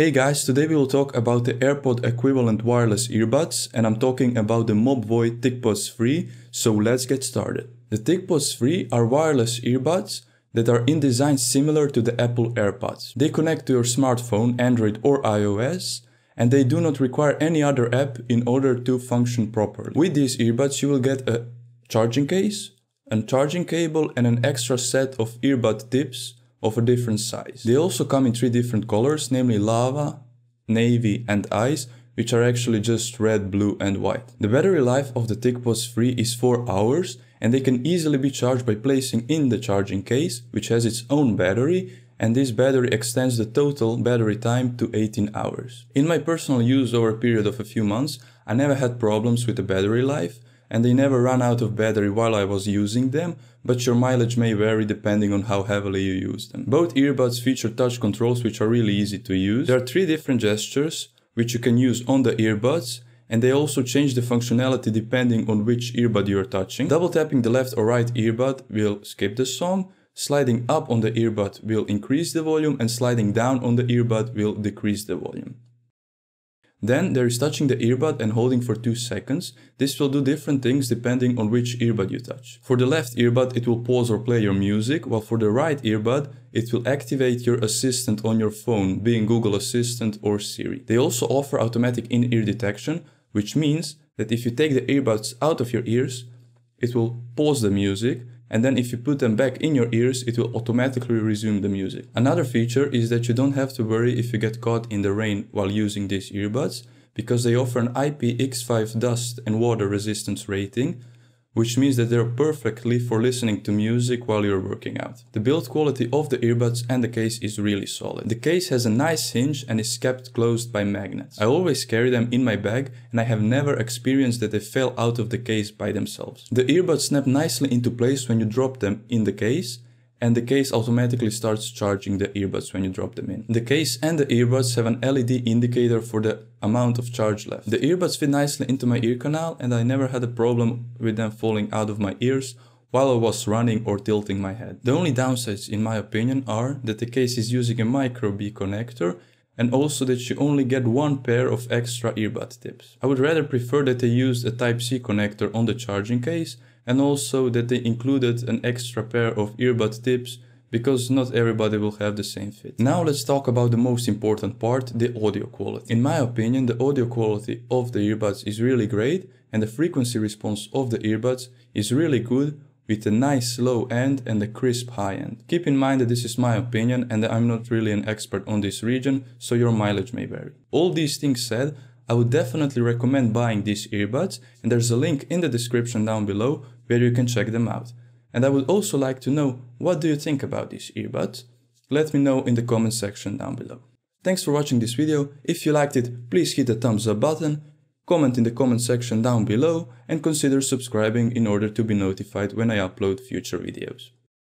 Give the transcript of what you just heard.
Hey guys, today we will talk about the AirPod equivalent wireless earbuds, and I'm talking about the Mobvoi TicPods 3, so let's get started. The TicPods 3 are wireless earbuds that are in design similar to the Apple AirPods. They connect to your smartphone, Android or iOS, and they do not require any other app in order to function properly. With these earbuds you will get a charging case, a charging cable and an extra set of earbud tips of a different size. They also come in 3 different colors, namely lava, navy and ice, which are actually just red, blue and white. The battery life of the TicPods 3 is 4 hours and they can easily be charged by placing in the charging case, which has its own battery, and this battery extends the total battery time to 18 hours. In my personal use over a period of a few months, I never had problems with the battery life, and they never ran out of battery while I was using them, but your mileage may vary depending on how heavily you use them. Both earbuds feature touch controls which are really easy to use. There are 3 different gestures which you can use on the earbuds, and they also change the functionality depending on which earbud you are touching. Double tapping the left or right earbud will skip the song, sliding up on the earbud will increase the volume, and sliding down on the earbud will decrease the volume. Then there is touching the earbud and holding for 2 seconds. This will do different things depending on which earbud you touch. For the left earbud it will pause or play your music, while for the right earbud it will activate your assistant on your phone, being Google Assistant or Siri. They also offer automatic in-ear detection, which means that if you take the earbuds out of your ears, it will pause the music, and then if you put them back in your ears, it will automatically resume the music. Another feature is that you don't have to worry if you get caught in the rain while using these earbuds, because they offer an IPX5 dust and water resistance rating, which means that they're perfectly for listening to music while you're working out. The build quality of the earbuds and the case is really solid. The case has a nice hinge and is kept closed by magnets. I always carry them in my bag and I have never experienced that they fell out of the case by themselves. The earbuds snap nicely into place when you drop them in the case, and the case automatically starts charging the earbuds when you drop them in. The case and the earbuds have an LED indicator for the amount of charge left. The earbuds fit nicely into my ear canal and I never had a problem with them falling out of my ears while I was running or tilting my head. The only downsides in my opinion are that the case is using a micro B connector, and also that you only get 1 pair of extra earbud tips. I would rather prefer that they used a Type-C connector on the charging case, and also that they included an extra pair of earbud tips, because not everybody will have the same fit. Now let's talk about the most important part, the audio quality. In my opinion, the audio quality of the earbuds is really great, and the frequency response of the earbuds is really good, with a nice low end and a crisp high end. Keep in mind that this is my opinion and I'm not really an expert on this region, so your mileage may vary. All these things said, I would definitely recommend buying these earbuds, and there's a link in the description down below where you can check them out. And I would also like to know, what do you think about these earbuds? Let me know in the comment section down below. Thanks for watching this video. If you liked it, please hit the thumbs up button, comment in the comment section down below, and consider subscribing in order to be notified when I upload future videos.